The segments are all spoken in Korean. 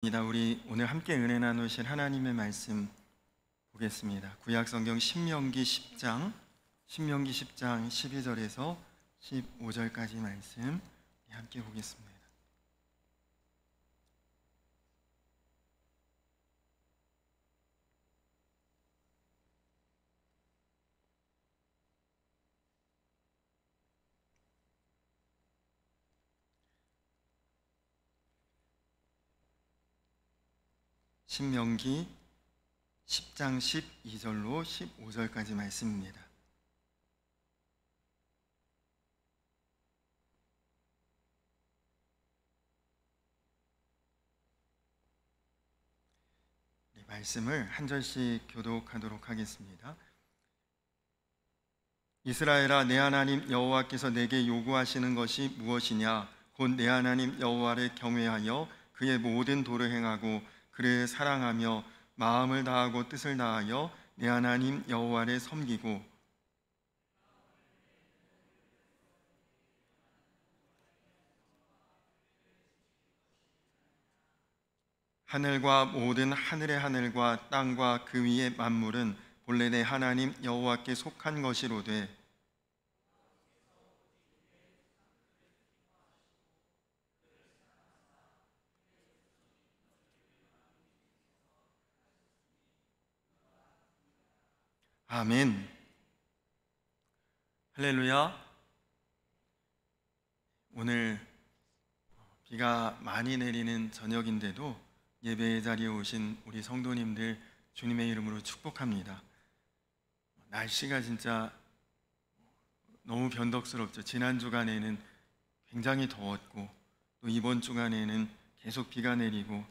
우리 오늘 함께 은혜 나누실 하나님의 말씀 보겠습니다. 구약 성경 신명기 10장 12절에서 15절까지 말씀 함께 보겠습니다. 신명기 10장 12절로 15절까지 말씀입니다. 이 말씀을 한 절씩 교독하도록 하겠습니다. 이스라엘아, 내 하나님 여호와께서 내게 요구하시는 것이 무엇이냐? 곧 내 하나님 여호와를 경외하여 그의 모든 도를 행하고 그를 사랑하며 마음을 다하고 뜻을 다하여 내 하나님 여호와를 섬기고 하늘과 모든 하늘의 하늘과 땅과 그 위의 만물은 본래 내 하나님 여호와께 속한 것이로되 아멘. 할렐루야. 오늘 비가 많이 내리는 저녁인데도 예배의 자리에 오신 우리 성도님들 주님의 이름으로 축복합니다. 날씨가 진짜 너무 변덕스럽죠. 지난 주간에는 굉장히 더웠고 또 이번 주간에는 계속 비가 내리고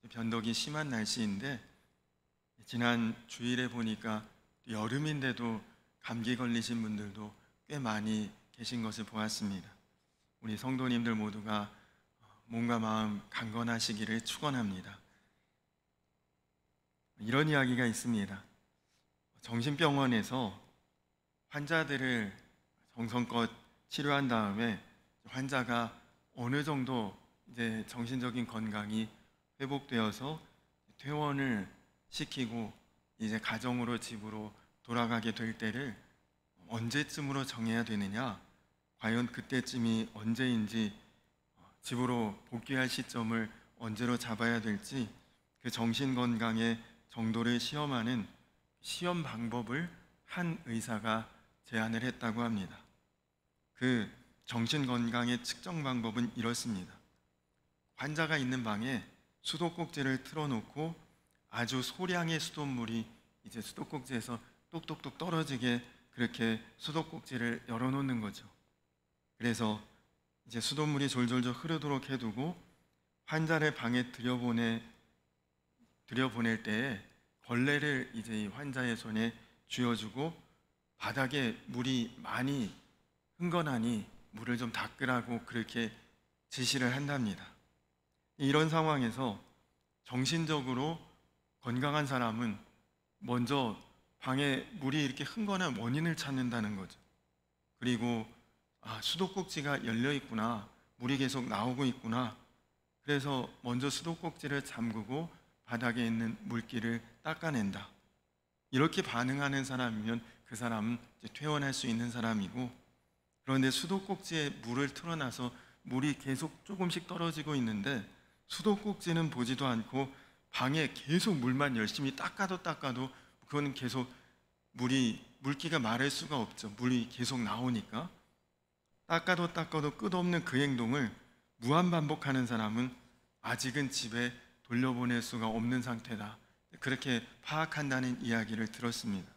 변덕이 심한 날씨인데, 지난 주일에 보니까 여름인데도 감기 걸리신 분들도 꽤 많이 계신 것을 보았습니다. 우리 성도님들 모두가 몸과 마음 강건하시기를 축원합니다. 이런 이야기가 있습니다. 정신병원에서 환자들을 정성껏 치료한 다음에 환자가 어느 정도 이제 정신적인 건강이 회복되어서 퇴원을 시키고 이제 가정으로 집으로 돌아가게 될 때를 언제쯤으로 정해야 되느냐, 과연 그때쯤이 언제인지, 집으로 복귀할 시점을 언제로 잡아야 될지, 그 정신건강의 정도를 시험하는 시험 방법을 한 의사가 제안을 했다고 합니다. 그 정신건강의 측정 방법은 이렇습니다. 환자가 있는 방에 수도꼭지를 틀어놓고 아주 소량의 수돗물이 이제 수도꼭지에서 똑똑똑 떨어지게 그렇게 수도꼭지를 열어놓는 거죠. 그래서 이제 수돗물이 졸졸졸 흐르도록 해두고 환자를 방에 들여보낼 때에 걸레를 이제 이 환자의 손에 쥐어주고 바닥에 물이 많이 흥건하니 물을 좀 닦으라고 그렇게 지시를 한답니다. 이런 상황에서 정신적으로 건강한 사람은 먼저 방에 물이 이렇게 흥건한 원인을 찾는다는 거죠. 그리고 수도꼭지가 열려 있구나, 물이 계속 나오고 있구나, 그래서 먼저 수도꼭지를 잠그고 바닥에 있는 물기를 닦아낸다. 이렇게 반응하는 사람이면 그 사람은 이제 퇴원할 수 있는 사람이고, 그런데 수도꼭지에 물을 틀어놔서 물이 계속 조금씩 떨어지고 있는데 수도꼭지는 보지도 않고 방에 계속 물만 열심히 닦아도 그거는 계속 물기가 마를 수가 없죠. 물이 계속 나오니까. 닦아도 끝없는 그 행동을 무한반복하는 사람은 아직은 집에 돌려보낼 수가 없는 상태다. 그렇게 파악한다는 이야기를 들었습니다.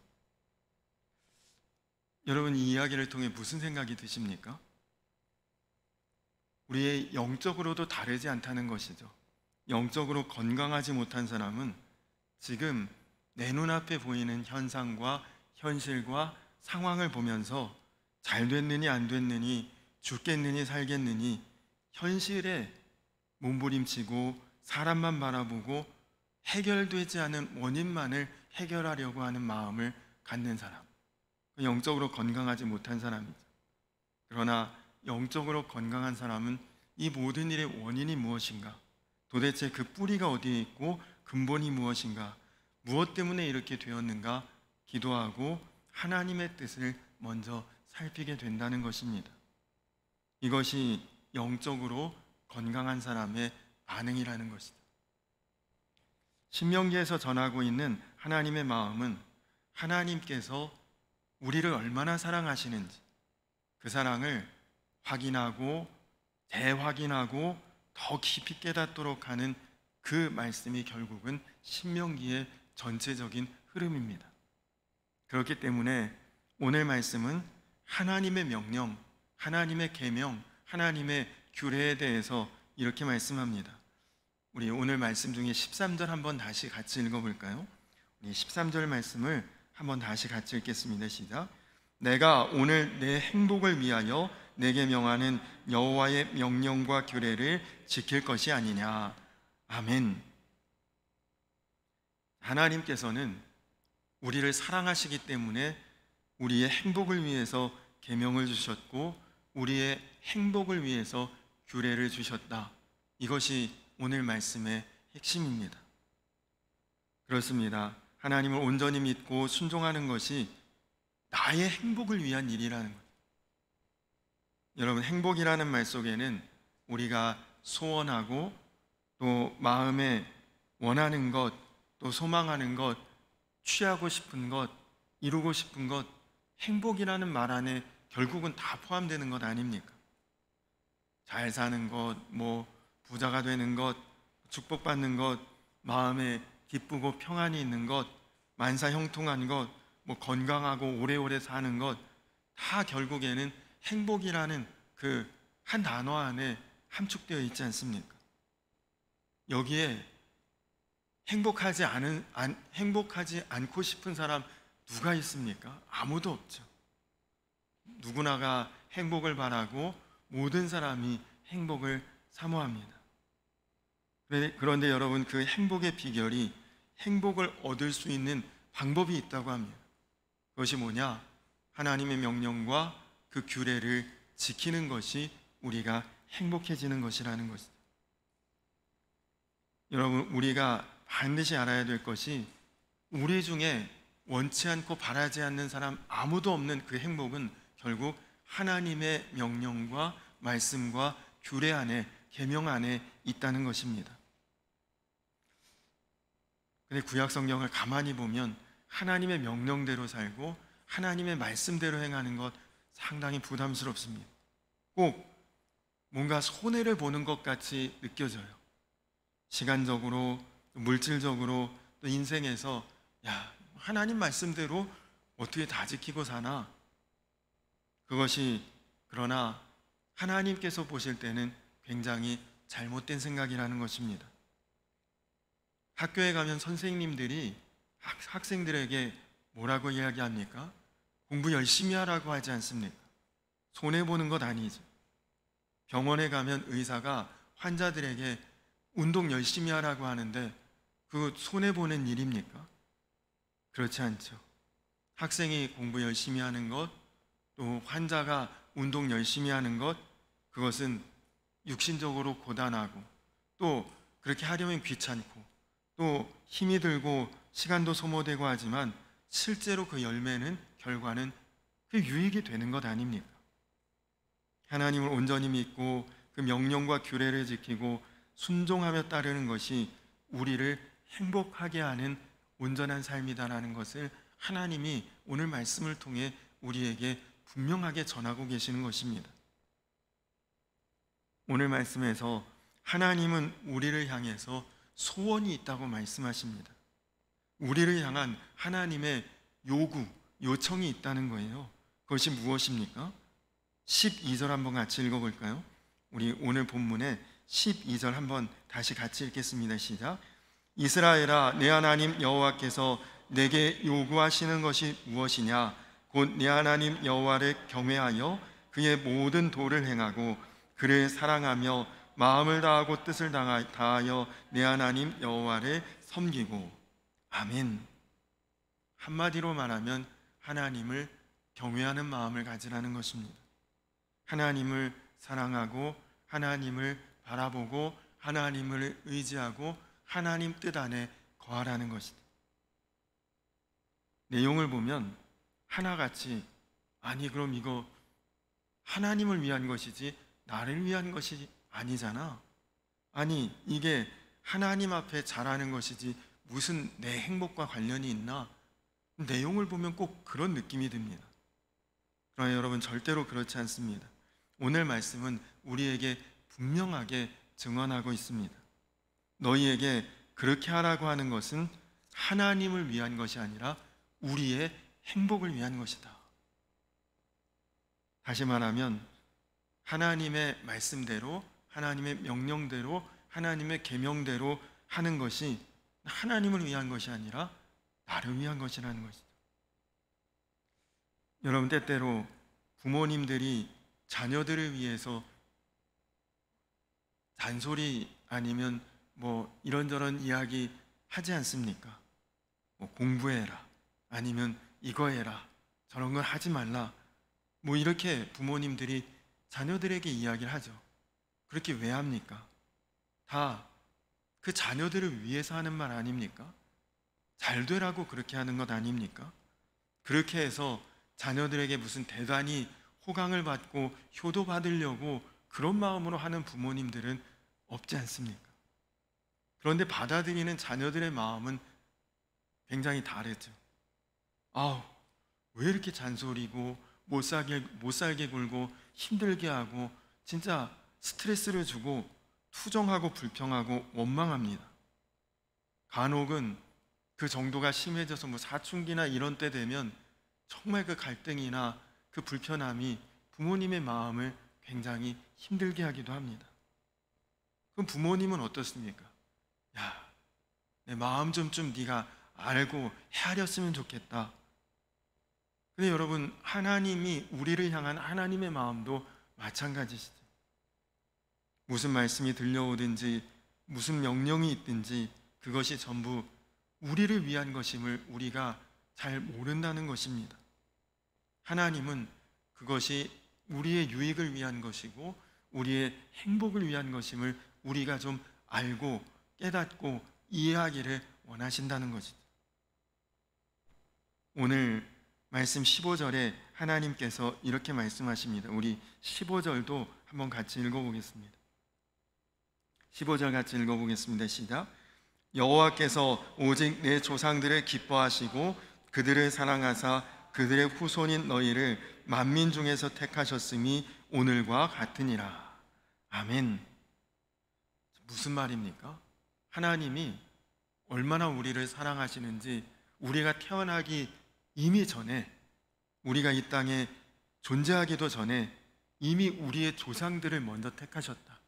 여러분, 이 이야기를 통해 무슨 생각이 드십니까? 우리의 영적으로도 다르지 않다는 것이죠. 영적으로 건강하지 못한 사람은 지금 내 눈앞에 보이는 현상과 현실과 상황을 보면서 잘 됐느니 안 됐느니, 죽겠느니 살겠느니 현실에 몸부림치고 사람만 바라보고 해결되지 않은 원인만을 해결하려고 하는 마음을 갖는 사람, 영적으로 건강하지 못한 사람이죠. 그러나 영적으로 건강한 사람은 이 모든 일의 원인이 무엇인가, 도대체 그 뿌리가 어디에 있고 근본이 무엇인가, 무엇 때문에 이렇게 되었는가 기도하고 하나님의 뜻을 먼저 살피게 된다는 것입니다. 이것이 영적으로 건강한 사람의 반응이라는 것이다. 신명기에서 전하고 있는 하나님의 마음은 하나님께서 우리를 얼마나 사랑하시는지 그 사랑을 확인하고 재확인하고 더 깊이 깨닫도록 하는 그 말씀이 결국은 신명기의 전체적인 흐름입니다. 그렇기 때문에 오늘 말씀은 하나님의 명령, 하나님의 계명, 하나님의 규례에 대해서 이렇게 말씀합니다. 우리 오늘 말씀 중에 13절 한번 다시 같이 읽어볼까요? 우리 13절 말씀을 한번 다시 같이 읽겠습니다. 시작. 내가 오늘 내 행복을 위하여 내게 명하는 여호와의 명령과 규례를 지킬 것이 아니냐. 아멘. 하나님께서는 우리를 사랑하시기 때문에 우리의 행복을 위해서 계명을 주셨고 우리의 행복을 위해서 규례를 주셨다. 이것이 오늘 말씀의 핵심입니다. 그렇습니다. 하나님을 온전히 믿고 순종하는 것이 나의 행복을 위한 일이라는 것. 여러분, 행복이라는 말 속에는 우리가 소원하고 또 마음에 원하는 것, 또 소망하는 것, 취하고 싶은 것, 이루고 싶은 것, 행복이라는 말 안에 결국은 다 포함되는 것 아닙니까? 잘 사는 것, 부자가 되는 것, 축복받는 것, 마음에 기쁘고 평안이 있는 것, 만사형통한 것, 건강하고 오래오래 사는 것, 다 결국에는 행복이라는 그 한 단어 안에 함축되어 있지 않습니까? 여기에 행복하지 않고 싶은 사람 누가 있습니까? 아무도 없죠. 누구나가 행복을 바라고 모든 사람이 행복을 사모합니다. 그런데 여러분, 그 행복의 비결이 행복을 얻을 수 있는 방법이 있다고 합니다. 그것이 뭐냐? 하나님의 명령과 그 규례를 지키는 것이 우리가 행복해지는 것이라는 것입니다. 여러분, 우리가 반드시 알아야 될 것이 우리 중에 원치 않고 바라지 않는 사람 아무도 없는 그 행복은 결국 하나님의 명령과 말씀과 규례 안에, 계명 안에 있다는 것입니다. 근데 구약 성경을 가만히 보면 하나님의 명령대로 살고 하나님의 말씀대로 행하는 것 상당히 부담스럽습니다. 꼭 뭔가 손해를 보는 것 같이 느껴져요. 시간적으로, 물질적으로, 또 인생에서 하나님 말씀대로 어떻게 다 지키고 사나? 그것이 그러나 하나님께서 보실 때는 굉장히 잘못된 생각이라는 것입니다. 학교에 가면 선생님들이 학생들에게 뭐라고 이야기합니까? 공부 열심히 하라고 하지 않습니까? 손해보는 것 아니죠. 병원에 가면 의사가 환자들에게 운동 열심히 하라고 하는데 그 손해보는 일입니까? 그렇지 않죠. 학생이 공부 열심히 하는 것, 또 환자가 운동 열심히 하는 것, 그것은 육신적으로 고단하고 또 그렇게 하려면 귀찮고 또 힘이 들고 시간도 소모되고 하지만 실제로 그 열매는, 결과는 그 유익이 되는 것 아닙니까? 하나님을 온전히 믿고 그 명령과 규례를 지키고 순종하며 따르는 것이 우리를 행복하게 하는 온전한 삶이다라는 것을 하나님이 오늘 말씀을 통해 우리에게 분명하게 전하고 계시는 것입니다. 오늘 말씀에서 하나님은 우리를 향해서 소원이 있다고 말씀하십니다. 우리를 향한 하나님의 요구, 요청이 있다는 거예요. 그것이 무엇입니까? 12절 한번 같이 읽어볼까요? 우리 오늘 본문의 12절 한번 다시 같이 읽겠습니다. 시작. 이스라엘아, 내 하나님 여호와께서 내게 요구하시는 것이 무엇이냐? 곧 내 하나님 여호와를 경외하여 그의 모든 도를 행하고 그를 사랑하며 마음을 다하고 뜻을 다하여 내 하나님 여호와를 섬기고. 아멘. 한마디로 말하면 하나님을 경외하는 마음을 가지라는 것입니다. 하나님을 사랑하고 하나님을 바라보고 하나님을 의지하고 하나님 뜻 안에 거하라는 것이다. 내용을 보면 하나같이, 아니 그럼 이거 하나님을 위한 것이지 나를 위한 것이 아니잖아. 아니 이게 하나님 앞에 잘하는 것이지 무슨 내 행복과 관련이 있나? 내용을 보면 꼭 그런 느낌이 듭니다. 그러나 여러분, 절대로 그렇지 않습니다. 오늘 말씀은 우리에게 분명하게 증언하고 있습니다. 너희에게 그렇게 하라고 하는 것은 하나님을 위한 것이 아니라 우리의 행복을 위한 것이다. 다시 말하면 하나님의 말씀대로, 하나님의 명령대로, 하나님의 계명대로 하는 것이 하나님을 위한 것이 아니라 나를 위한 것이라는 것이죠. 여러분, 때때로 부모님들이 자녀들을 위해서 잔소리 아니면 뭐 이런저런 이야기 하지 않습니까? 뭐 공부해라, 아니면 이거 해라, 저런 걸 하지 말라, 뭐 이렇게 부모님들이 자녀들에게 이야기를 하죠. 그렇게 왜 합니까? 다 그 자녀들을 위해서 하는 말 아닙니까? 잘 되라고 그렇게 하는 것 아닙니까? 그렇게 해서 자녀들에게 무슨 대단히 호강을 받고 효도받으려고 그런 마음으로 하는 부모님들은 없지 않습니까? 그런데 받아들이는 자녀들의 마음은 굉장히 다르죠. 아우, 왜 이렇게 잔소리고 못 살게 굴고 힘들게 하고 진짜 스트레스를 주고 투정하고 불평하고 원망합니다. 간혹은 그 정도가 심해져서 뭐 사춘기나 이런 때 되면 정말 그 갈등이나 그 불편함이 부모님의 마음을 굉장히 힘들게 하기도 합니다. 그럼 부모님은 어떻습니까? 야, 내 마음 좀 네가 알고 헤아렸으면 좋겠다. 근데 여러분, 하나님이 우리를 향한 하나님의 마음도 마찬가지시죠. 무슨 말씀이 들려오든지 무슨 명령이 있든지 그것이 전부 우리를 위한 것임을 우리가 잘 모른다는 것입니다. 하나님은 그것이 우리의 유익을 위한 것이고 우리의 행복을 위한 것임을 우리가 좀 알고 깨닫고 이해하기를 원하신다는 것이죠. 오늘 말씀 15절에 하나님께서 이렇게 말씀하십니다. 우리 15절도 한번 같이 읽어보겠습니다. 15절 같이 읽어보겠습니다. 시작. 여호와께서 오직 내 조상들을 기뻐하시고 그들을 사랑하사 그들의 후손인 너희를 만민 중에서 택하셨음이 오늘과 같으니라. 아멘. 무슨 말입니까? 하나님이 얼마나 우리를 사랑하시는지 우리가 태어나기 이미 전에, 우리가 이 땅에 존재하기도 전에 이미 우리의 조상들을 먼저 택하셨다.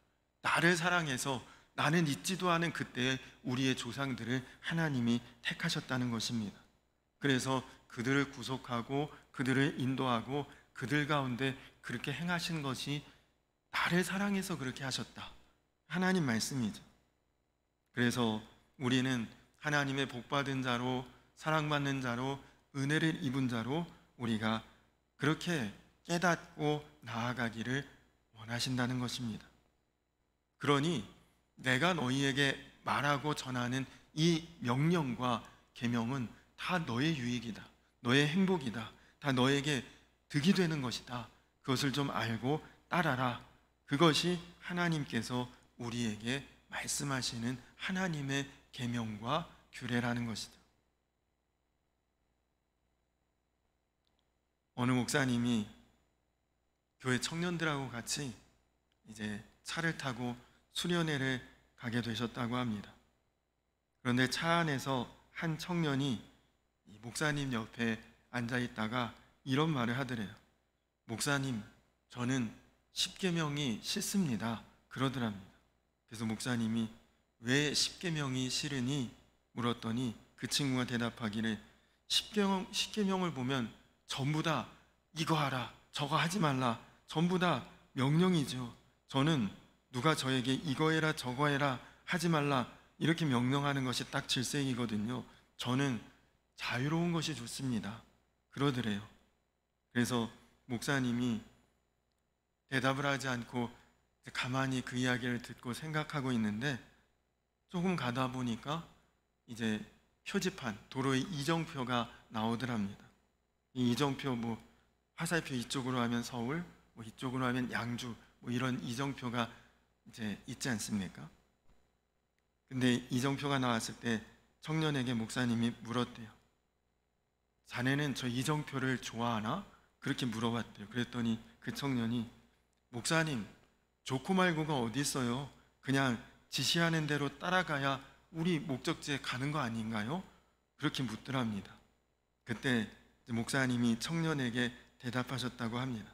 나를 사랑해서 나는 있지도 않은 그때의 우리의 조상들을 하나님이 택하셨다는 것입니다. 그래서 그들을 구속하고 그들을 인도하고 그들 가운데 그렇게 행하신 것이 나를 사랑해서 그렇게 하셨다. 하나님 말씀이죠. 그래서 우리는 하나님의 복받은 자로, 사랑받는 자로, 은혜를 입은 자로 우리가 그렇게 깨닫고 나아가기를 원하신다는 것입니다. 그러니 내가 너희에게 말하고 전하는 이 명령과 계명은 다 너의 유익이다, 너의 행복이다, 다 너에게 득이 되는 것이다. 그것을 좀 알고 따라라. 그것이 하나님께서 우리에게 말씀하시는 하나님의 계명과 규례라는 것이다. 어느 목사님이 교회 청년들하고 같이 이제 차를 타고 수련회를 가게 되셨다고 합니다. 그런데 차 안에서 한 청년이 이 목사님 옆에 앉아 있다가 이런 말을 하더래요. 목사님, 저는 십계명이 싫습니다. 그러더랍니다. 그래서 목사님이 왜 십계명이 싫으니 물었더니 그 친구가 대답하기를 십계명을 보면 전부 다 이거 하라, 저거 하지 말라, 전부 다 명령이죠. 저는 누가 저에게 이거 해라 저거 해라 하지 말라 이렇게 명령하는 것이 딱 질색이거든요. 저는 자유로운 것이 좋습니다. 그러더래요. 그래서 목사님이 대답을 하지 않고 가만히 그 이야기를 듣고 생각하고 있는데 조금 가다 보니까 이제 표지판, 도로의 이정표가 나오더랍니다. 이 이정표 뭐 화살표 이쪽으로 하면 서울, 뭐 이쪽으로 하면 양주, 뭐 이런 이정표가 이제 있지 않습니까? 근데 이정표가 나왔을 때 청년에게 목사님이 물었대요. 자네는 저 이정표를 좋아하나? 그렇게 물어봤대요. 그랬더니 그 청년이 목사님, 좋고 말고가 어디 있어요? 그냥 지시하는 대로 따라가야 우리 목적지에 가는 거 아닌가요? 그렇게 묻더랍니다. 그때 목사님이 청년에게 대답하셨다고 합니다.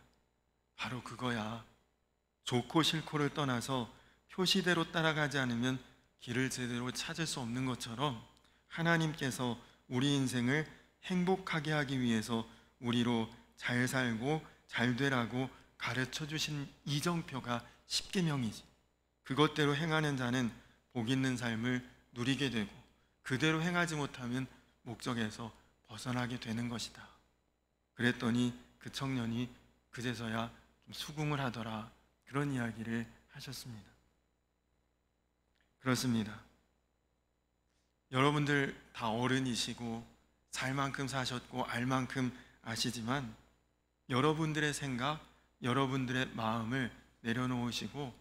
바로 그거야. 좋고 싫고를 떠나서 표시대로 따라가지 않으면 길을 제대로 찾을 수 없는 것처럼 하나님께서 우리 인생을 행복하게 하기 위해서 우리로 잘 살고 잘 되라고 가르쳐 주신 이정표가 십계명이지. 그것대로 행하는 자는 복 있는 삶을 누리게 되고 그대로 행하지 못하면 목적에서 벗어나게 되는 것이다. 그랬더니 그 청년이 그제서야 좀 수긍을 하더라. 그런 이야기를 하셨습니다. 그렇습니다. 여러분들 다 어른이시고 살 만큼 사셨고 알 만큼 아시지만 여러분들의 생각, 여러분들의 마음을 내려놓으시고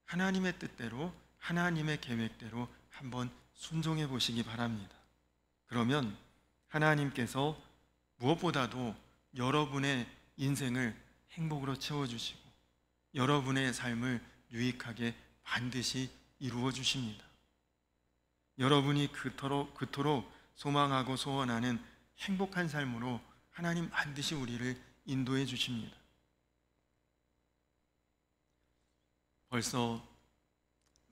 하나님의 뜻대로, 하나님의 계획대로 한번 순종해 보시기 바랍니다. 그러면 하나님께서 무엇보다도 여러분의 인생을 행복으로 채워주시고 여러분의 삶을 유익하게 반드시 이루어 주십니다. 여러분이 그토록 소망하고 소원하는 행복한 삶으로 하나님 반드시 우리를 인도해 주십니다. 벌써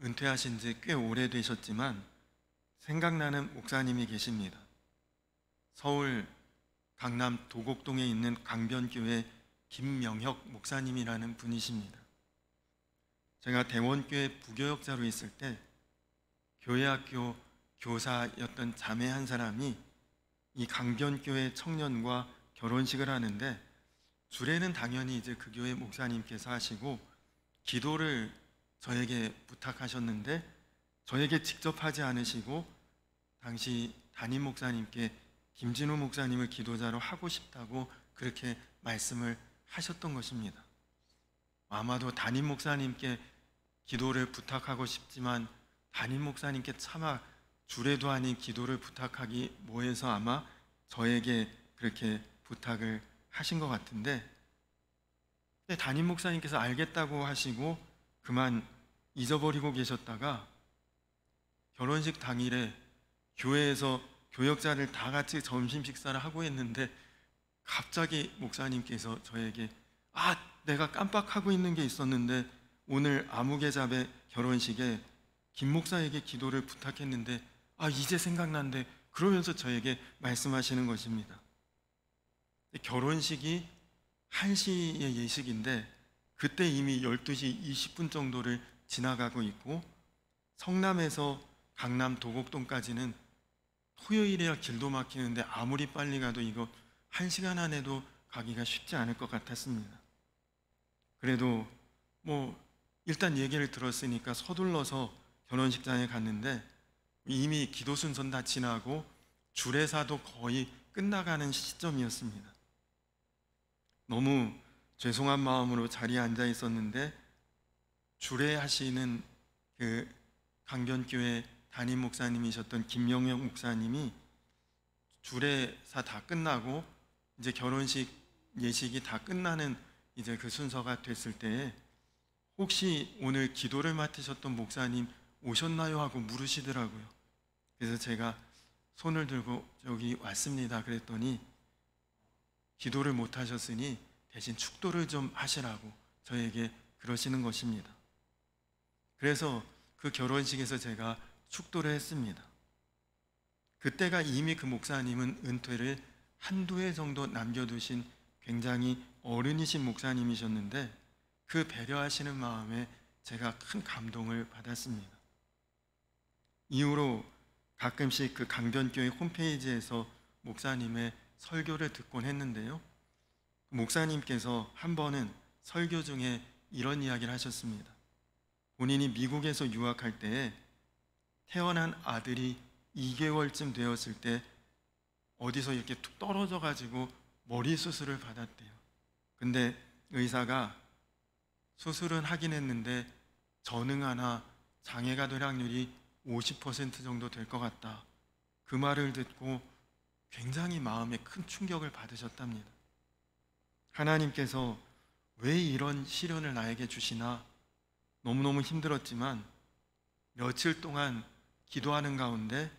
은퇴하신 지 꽤 오래되셨지만 생각나는 목사님이 계십니다. 서울 강남 도곡동에 있는 강변교회 김명혁 목사님이라는 분이십니다. 제가 대원교회 부교역자로 있을 때 교회학교 교사였던 자매 한 사람이 이 강변교회 청년과 결혼식을 하는데 주례는 당연히 이제 그 교회 목사님께서 하시고 기도를 저에게 부탁하셨는데 저에게 직접 하지 않으시고 당시 담임 목사님께 김진우 목사님을 기도자로 하고 싶다고 그렇게 말씀을 하셨던 것입니다. 아마도 담임 목사님께 기도를 부탁하고 싶지만 담임 목사님께 차마 주례도 아닌 기도를 부탁하기 뭐해서 아마 저에게 그렇게 부탁을 하신 것 같은데 담임 목사님께서 알겠다고 하시고 그만 잊어버리고 계셨다가 결혼식 당일에 교회에서 교역자를 다 같이 점심 식사를 하고 있는데 갑자기 목사님께서 저에게 내가 깜빡하고 있는 게 있었는데 오늘 아무개잡의 결혼식에 김 목사에게 기도를 부탁했는데 이제 생각난데 그러면서 저에게 말씀하시는 것입니다. 결혼식이 1시의 예식인데 그때 이미 12시 20분 정도를 지나가고 있고 성남에서 강남 도곡동까지는 토요일이라 길도 막히는데 아무리 빨리 가도 이거 1시간 안에도 가기가 쉽지 않을 것 같았습니다. 그래도 일단 얘기를 들었으니까 서둘러서 결혼식장에 갔는데 이미 기도 순서는 다 지나고 주례사도 거의 끝나가는 시점이었습니다. 너무 죄송한 마음으로 자리에 앉아 있었는데 주례하시는 그 강변교회 담임 목사님이셨던 김명영 목사님이 주례사 다 끝나고 이제 결혼식 예식이 다 끝나는 이제 그 순서가 됐을 때에 혹시 오늘 기도를 맡으셨던 목사님 오셨나요? 하고 물으시더라고요. 그래서 제가 손을 들고 여기 왔습니다. 그랬더니 기도를 못 하셨으니 대신 축도를 좀 하시라고 저에게 그러시는 것입니다. 그래서 그 결혼식에서 제가 축도를 했습니다. 그때가 이미 그 목사님은 은퇴를 한두 해 정도 남겨두신 굉장히 어른이신 목사님이셨는데 그 배려하시는 마음에 제가 큰 감동을 받았습니다. 이후로 가끔씩 그 강변교회 홈페이지에서 목사님의 설교를 듣곤 했는데요. 목사님께서 한 번은 설교 중에 이런 이야기를 하셨습니다. 본인이 미국에서 유학할 때에 태어난 아들이 2개월쯤 되었을 때 어디서 이렇게 툭 떨어져 가지고 머리 수술을 받았대요. 근데 의사가 수술은 하긴 했는데 전응하나 장애가 될 확률이 50% 정도 될 것 같다. 그 말을 듣고 굉장히 마음에 큰 충격을 받으셨답니다. 하나님께서 왜 이런 시련을 나에게 주시나 너무너무 힘들었지만 며칠 동안 기도하는 가운데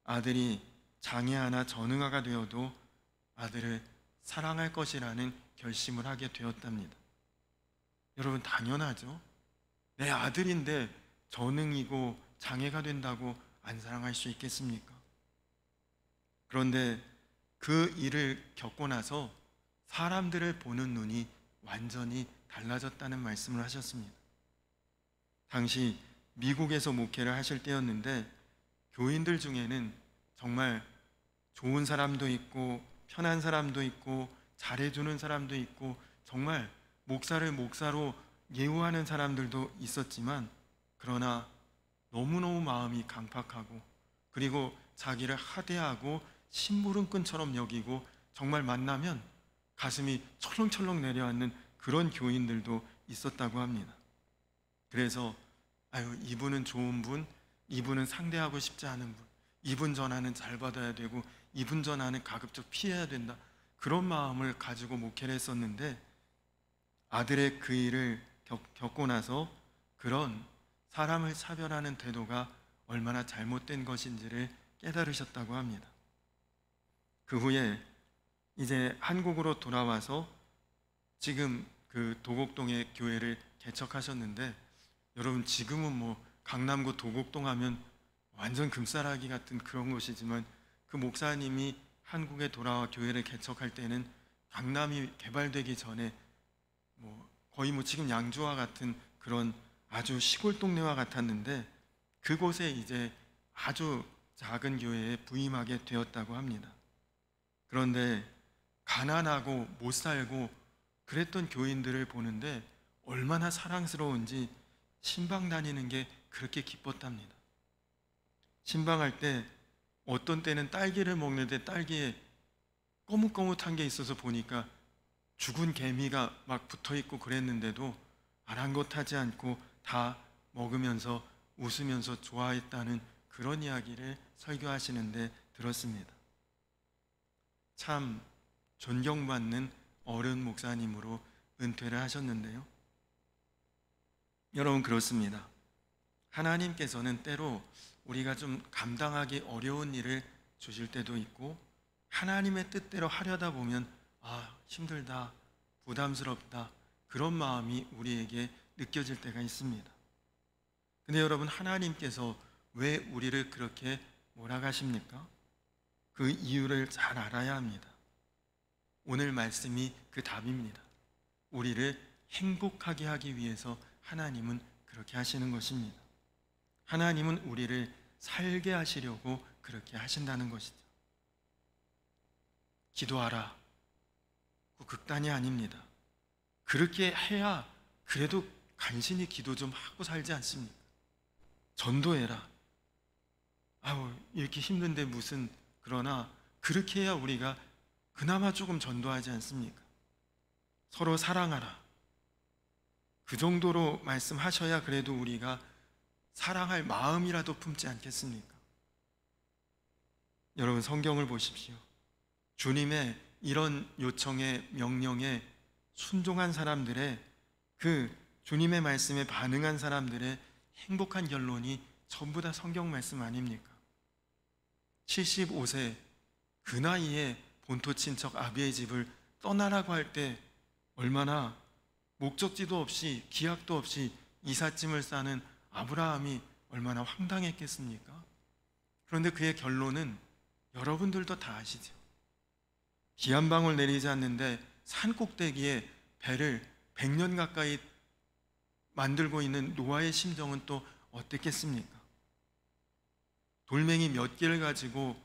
아들이 장애아나 전응아가 되어도 아들을 사랑할 것이라는 결심을 하게 되었답니다. 여러분, 당연하죠. 내 아들인데 전응이고 장애가 된다고 안 사랑할 수 있겠습니까? 그런데 그 일을 겪고 나서 사람들을 보는 눈이 완전히 달라졌다는 말씀을 하셨습니다. 당시 미국에서 목회를 하실 때였는데 교인들 중에는 정말 좋은 사람도 있고 편한 사람도 있고 잘해주는 사람도 있고 정말 목사를 목사로 예우하는 사람들도 있었지만, 그러나 너무너무 마음이 강팍하고 그리고 자기를 하대하고 심부름꾼처럼 여기고 정말 만나면 가슴이 철렁철렁 내려앉는 그런 교인들도 있었다고 합니다. 그래서 이분은 좋은 분, 이분은 상대하고 싶지 않은 분, 이분 전화는 잘 받아야 되고 이분 전화는 가급적 피해야 된다, 그런 마음을 가지고 목회를 했었는데 아들의 그 일을 겪고 나서 그런 사람을 차별하는 태도가 얼마나 잘못된 것인지를 깨달으셨다고 합니다. 그 후에 이제 한국으로 돌아와서 지금 그 도곡동의 교회를 개척하셨는데, 여러분 지금은 뭐 강남구 도곡동 하면 완전 금싸라기 같은 그런 곳이지만 그 목사님이 한국에 돌아와 교회를 개척할 때는 강남이 개발되기 전에 거의 지금 양주와 같은 그런 아주 시골 동네와 같았는데 그곳에 이제 아주 작은 교회에 부임하게 되었다고 합니다. 그런데 가난하고 못 살고 그랬던 교인들을 보는데 얼마나 사랑스러운지 신방 다니는 게 그렇게 기뻤답니다. 신방할 때 어떤 때는 딸기를 먹는데 딸기에 거뭇거뭇한 게 있어서 보니까 죽은 개미가 막 붙어있고 그랬는데도 아랑곳하지 않고 다 먹으면서 웃으면서 좋아했다는 그런 이야기를 설교하시는데 들었습니다. 참 존경받는 어른 목사님으로 은퇴를 하셨는데요. 여러분, 그렇습니다. 하나님께서는 때로 우리가 좀 감당하기 어려운 일을 주실 때도 있고 하나님의 뜻대로 하려다 보면 힘들다, 부담스럽다, 그런 마음이 우리에게 느껴질 때가 있습니다. 근데 여러분, 하나님께서 왜 우리를 그렇게 몰아가십니까? 그 이유를 잘 알아야 합니다. 오늘 말씀이 그 답입니다. 우리를 행복하게 하기 위해서 하나님은 그렇게 하시는 것입니다. 하나님은 우리를 살게 하시려고 그렇게 하신다는 것이죠. 기도하라, 그 극단이 아닙니다. 그렇게 해야 그래도 간신히 기도 좀 하고 살지 않습니까? 전도해라, 이렇게 힘든데 무슨, 그러나 그렇게 해야 우리가 그나마 조금 전도하지 않습니까? 서로 사랑하라, 그 정도로 말씀하셔야 그래도 우리가 사랑할 마음이라도 품지 않겠습니까? 여러분, 성경을 보십시오. 주님의 이런 요청에, 명령에 순종한 사람들의, 그 주님의 말씀에 반응한 사람들의 행복한 결론이 전부 다 성경 말씀 아닙니까? 75세 그 나이에 본토 친척 아비의 집을 떠나라고 할 때 얼마나 목적지도 없이 기약도 없이 이삿짐을 싸는 아브라함이 얼마나 황당했겠습니까? 그런데 그의 결론은 여러분들도 다 아시죠. 비 한 방울 내리지 않는데 산 꼭대기에 배를 100년 가까이 만들고 있는 노아의 심정은 또 어땠겠습니까? 돌멩이 몇 개를 가지고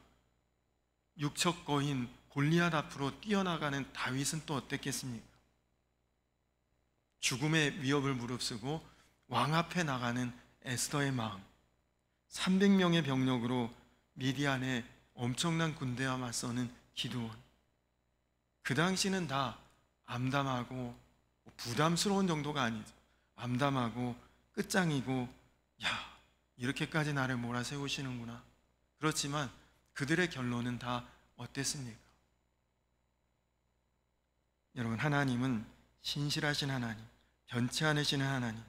육척 거인 골리앗 앞으로 뛰어나가는 다윗은 또 어땠겠습니까? 죽음의 위협을 무릅쓰고 왕 앞에 나가는 에스더의 마음, 300명의 병력으로 미디안의 엄청난 군대와 맞서는 기드온, 그 당시는 다 암담하고 부담스러운 정도가 아니죠. 암담하고 끝장이고, 야, 이렇게까지 나를 몰아세우시는구나. 그렇지만 그들의 결론은 다 어땠습니까? 여러분, 하나님은 신실하신 하나님, 변치 않으시는 하나님,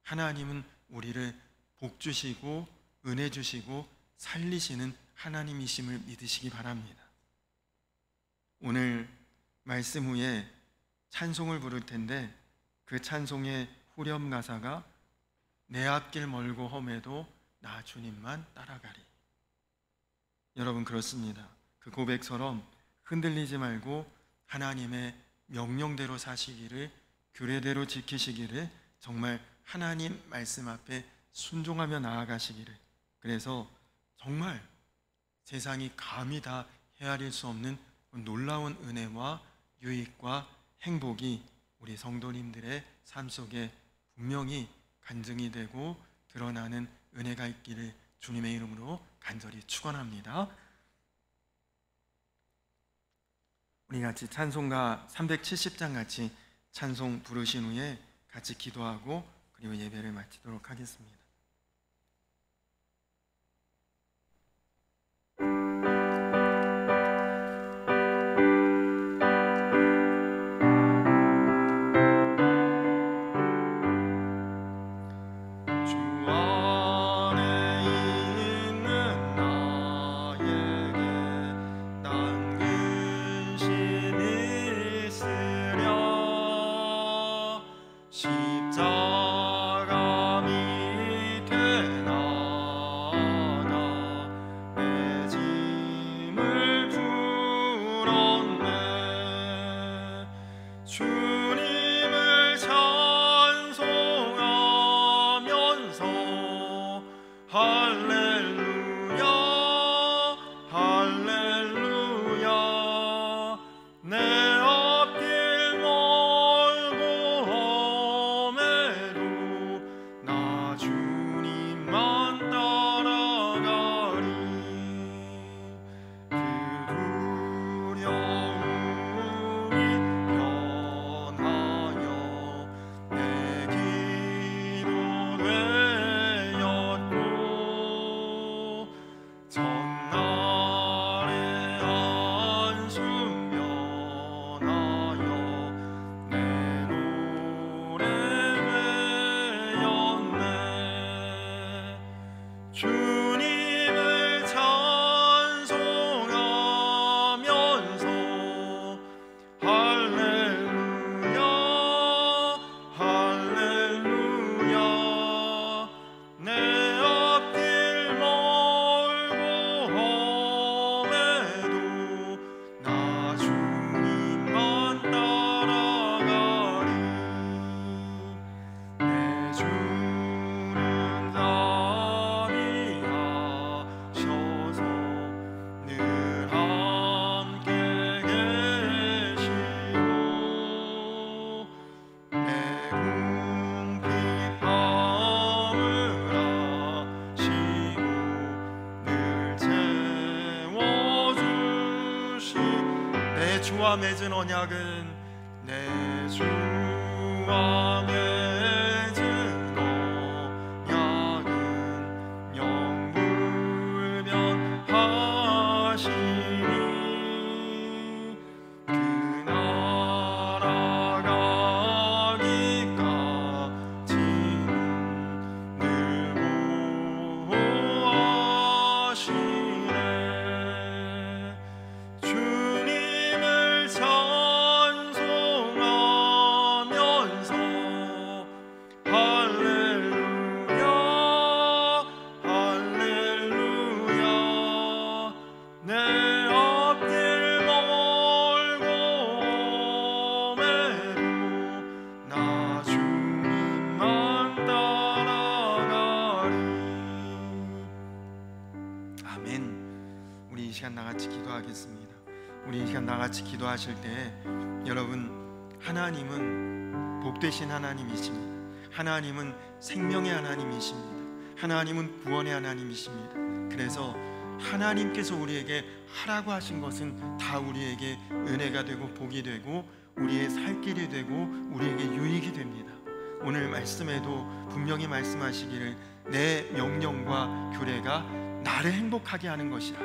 하나님은 우리를 복 주시고 은혜 주시고 살리시는 하나님이심을 믿으시기 바랍니다. 오늘 말씀 후에 찬송을 부를 텐데, 그 찬송의 후렴 가사가 내 앞길 멀고 험해도 나 주님만 따라가리. 여러분, 그렇습니다. 그 고백처럼 흔들리지 말고 하나님의 명령대로 사시기를, 규례대로 지키시기를, 정말 하나님 말씀 앞에 순종하며 나아가시기를, 그래서 정말 세상이 감히 다 헤아릴 수 없는 놀라운 은혜와 유익과 행복이 우리 성도님들의 삶 속에 분명히 간증이 되고 드러나는 은혜가 있기를 주님의 이름으로 간절히 축원합니다. 우리 같이 찬송가 370장 같이 찬송 부르신 후에 같이 기도하고 그리고 예배를 마치도록 하겠습니다. 주와 맺은 언약은 내 주와 맺은 언약은 영불변하시니 그 나라 가기까지는 늘 보호하시네. 우리 이 시간 나같이 기도하실 때 여러분, 하나님은 복되신 하나님이십니다. 하나님은 생명의 하나님이십니다. 하나님은 구원의 하나님이십니다. 그래서 하나님께서 우리에게 하라고 하신 것은 다 우리에게 은혜가 되고 복이 되고 우리의 살 길이 되고 우리에게 유익이 됩니다. 오늘 말씀에도 분명히 말씀하시기를 내 명령과 규례가 나를 행복하게 하는 것이라.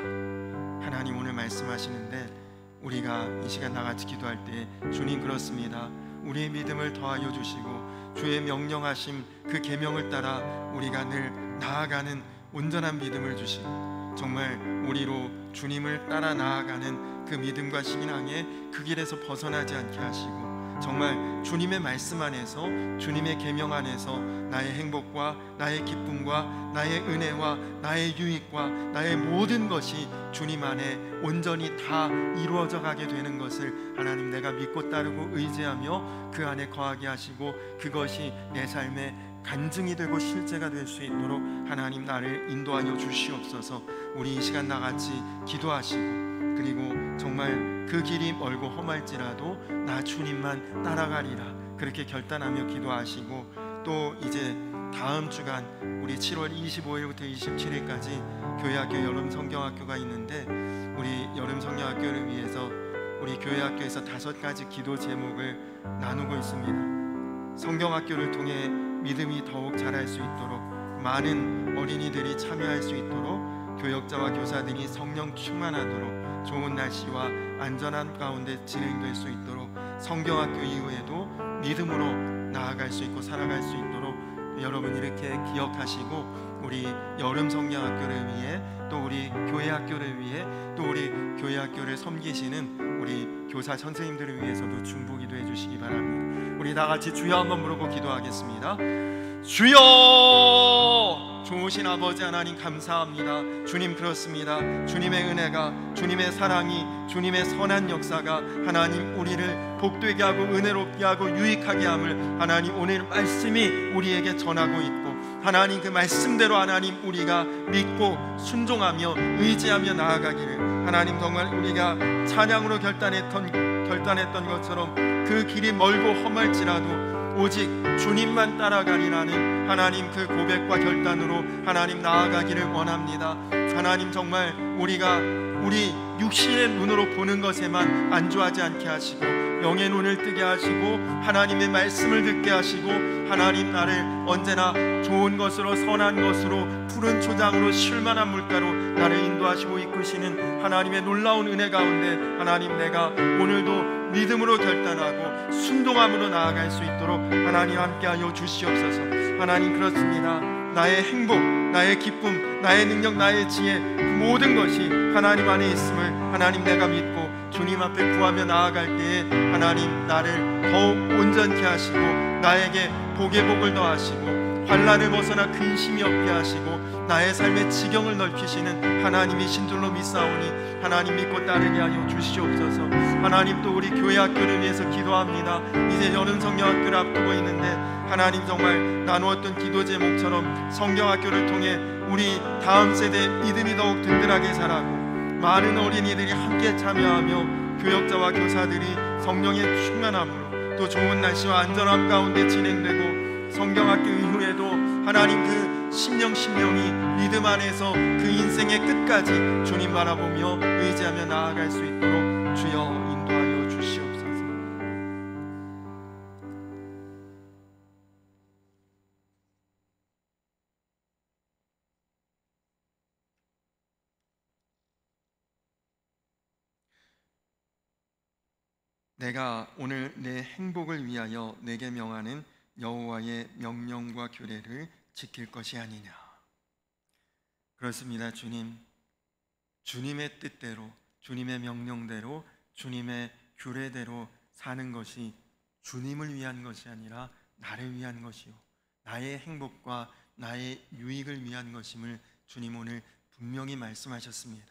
하나님 오늘 말씀하시는데 우리가 이 시간 나같이 기도할 때 주님 그렇습니다. 우리의 믿음을 더하여 주시고 주의 명령하심 그 계명을 따라 우리가 늘 나아가는 온전한 믿음을 주시고 정말 우리로 주님을 따라 나아가는 그 믿음과 신앙의 그 길에서 벗어나지 않게 하시고 정말 주님의 말씀 안에서 주님의 계명 안에서 나의 행복과 나의 기쁨과 나의 은혜와 나의 유익과 나의 모든 것이 주님 안에 온전히 다 이루어져 가게 되는 것을 하나님 내가 믿고 따르고 의지하며 그 안에 거하게 하시고 그것이 내 삶의 간증이 되고 실제가 될 수 있도록 하나님 나를 인도하여 주시옵소서. 우리 이 시간 나같이 기도하시고 그리고 정말 그 길이 멀고 험할지라도 나 주님만 따라가리라 그렇게 결단하며 기도하시고 또 이제 다음 주간 우리 7월 25일부터 27일까지 교회학교 여름 성경학교가 있는데 우리 여름 성경학교를 위해서 우리 교회학교에서 5가지 기도 제목을 나누고 있습니다. 성경학교를 통해 믿음이 더욱 자랄 수 있도록 많은 어린이들이 참여할 수 있도록 교역자와 교사들이 성령 충만하도록 좋은 날씨와 안전한 가운데 진행될 수 있도록 성경학교 이후에도 믿음으로 나아갈 수 있고 살아갈 수 있도록 여러분 이렇게 기억하시고 우리 여름 성경학교를 위해 또 우리 교회학교를 위해 또 우리 교회학교를 섬기시는 우리 교사 선생님들을 위해서도 중보 기도해 주시기 바랍니다. 우리 다 같이 주여 한번 부르고 기도하겠습니다. 주여! 좋으신 아버지 하나님 감사합니다. 주님 그렇습니다. 주님의 은혜가 주님의 사랑이 주님의 선한 역사가 하나님 우리를 복되게 하고 은혜롭게 하고 유익하게 함을 하나님 오늘 말씀이 우리에게 전하고 있고 하나님 그 말씀대로 하나님 우리가 믿고 순종하며 의지하며 나아가기를 하나님 정말 우리가 찬양으로 결단했던 것처럼 그 길이 멀고 험할지라도 오직 주님만 따라가리라는 하나님 그 고백과 결단으로 하나님 나아가기를 원합니다. 하나님 정말 우리가 우리 육신의 눈으로 보는 것에만 안주하지 않게 하시고 영의 눈을 뜨게 하시고 하나님의 말씀을 듣게 하시고 하나님 나를 언제나 좋은 것으로 선한 것으로 푸른 초장으로 쉴만한 물가로 나를 인도하시고 이끄시는 하나님의 놀라운 은혜 가운데 하나님 내가 오늘도 믿음으로 결단하고 순종함으로 나아갈 수 있도록 하나님 함께하여 주시옵소서. 하나님 그렇습니다. 나의 행복, 나의 기쁨, 나의 능력, 나의 지혜 그 모든 것이 하나님 안에 있음을 하나님 내가 믿고 주님 앞에 구하며 나아갈 때에 하나님 나를 더욱 온전케 하시고 나에게 복의 복을 더하시고 환난을 벗어나 근심이 없게 하시고 나의 삶의 지경을 넓히시는 하나님이신 줄로 믿사오니 하나님 믿고 따르게 하여 주시옵소서. 하나님 또 우리 교회 학교를 위해서 기도합니다. 이제 여름 성경학교를 앞두고 있는데 하나님 정말 나누었던 기도 제목처럼 성경학교를 통해 우리 다음 세대의 믿음이 더욱 든든하게 자라고 많은 어린이들이 함께 참여하며 교역자와 교사들이 성령의 충만함으로 또 좋은 날씨와 안전함 가운데 진행되고 성경학교 이후에도 하나님 그 심령이 믿음 안에서 그 인생의 끝까지 주님 바라보며 의지하며 나아갈 수 있도록 주여 인도하여 주시옵소서. 내가 오늘 내 행복을 위하여 내게 명하는 여호와의 명령과 규례를 지킬 것이 아니냐. 그렇습니다. 주님, 주님의 뜻대로 주님의 명령대로 주님의 규례대로 사는 것이 주님을 위한 것이 아니라 나를 위한 것이요 나의 행복과 나의 유익을 위한 것임을 주님 오늘 분명히 말씀하셨습니다.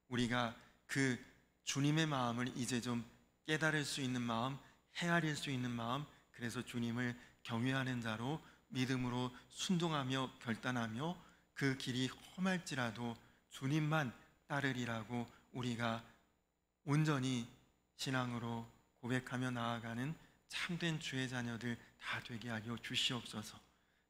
우리가 그 주님의 마음을 이제 좀 깨달을 수 있는 마음, 헤아릴 수 있는 마음, 그래서 주님을 경외하는 자로 믿음으로 순종하며 결단하며 그 길이 험할지라도 주님만 따르리라고 우리가 온전히 신앙으로 고백하며 나아가는 참된 주의 자녀들 다 되게 하여 주시옵소서.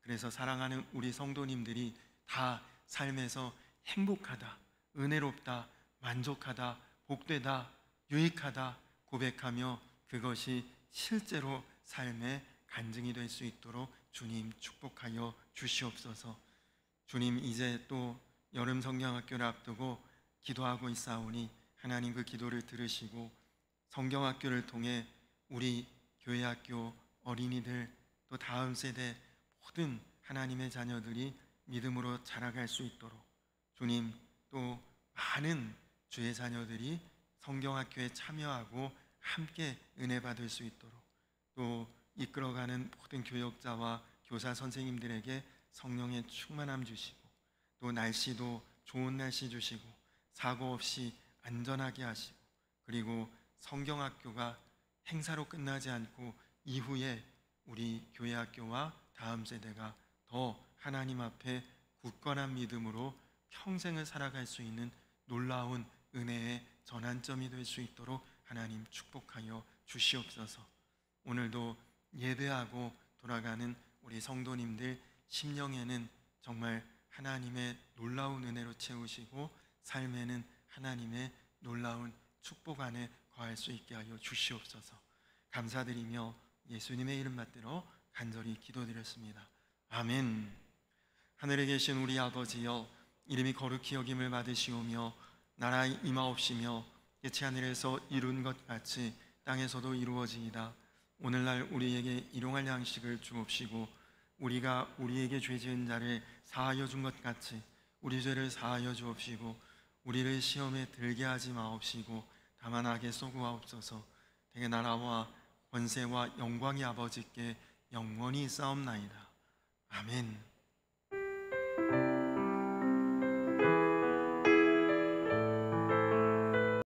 그래서 사랑하는 우리 성도님들이 다 삶에서 행복하다, 은혜롭다, 만족하다, 복되다, 유익하다 고백하며 그것이 실제로 삶의 간증이 될 수 있도록 주님 축복하여 주시옵소서. 주님, 이제 또 여름 성경학교를 앞두고 기도하고 있사오니 하나님 그 기도를 들으시고 성경학교를 통해 우리 교회학교 어린이들 또 다음 세대 모든 하나님의 자녀들이 믿음으로 자라갈 수 있도록 주님, 또 많은 주의 자녀들이 성경학교에 참여하고 함께 은혜 받을 수 있도록 또 이끌어가는 모든 교역자와 교사 선생님들에게 성령의 충만함 주시고 또 날씨도 좋은 날씨 주시고 사고 없이 안전하게 하시고 그리고 성경학교가 행사로 끝나지 않고 이후에 우리 교회학교와 다음 세대가 더 하나님 앞에 굳건한 믿음으로 평생을 살아갈 수 있는 놀라운 은혜의 전환점이 될 수 있도록 하나님 축복하여 주시옵소서. 오늘도 예배하고 돌아가는 우리 성도님들 심령에는 정말 하나님의 놀라운 은혜로 채우시고 삶에는 하나님의 놀라운 축복 안에 거할 수 있게 하여 주시옵소서. 감사드리며 예수님의 이름 받들어 간절히 기도드렸습니다. 아멘. 하늘에 계신 우리 아버지여, 이름이 거룩히 여김을 받으시오며 나라 임하옵시며 끝이 하늘에서 이룬 것 같이 땅에서도 이루어지이다. 오늘날 우리에게 일용할 양식을 주옵시고 우리가 우리에게 죄 지은 자를 사하여 준 것 같이 우리 죄를 사하여 주옵시고 우리를 시험에 들게 하지 마옵시고 다만 악에 쏘구하옵소서. 대개 나라와 권세와 영광이 아버지께 영원히 있사옵나이다. 아멘.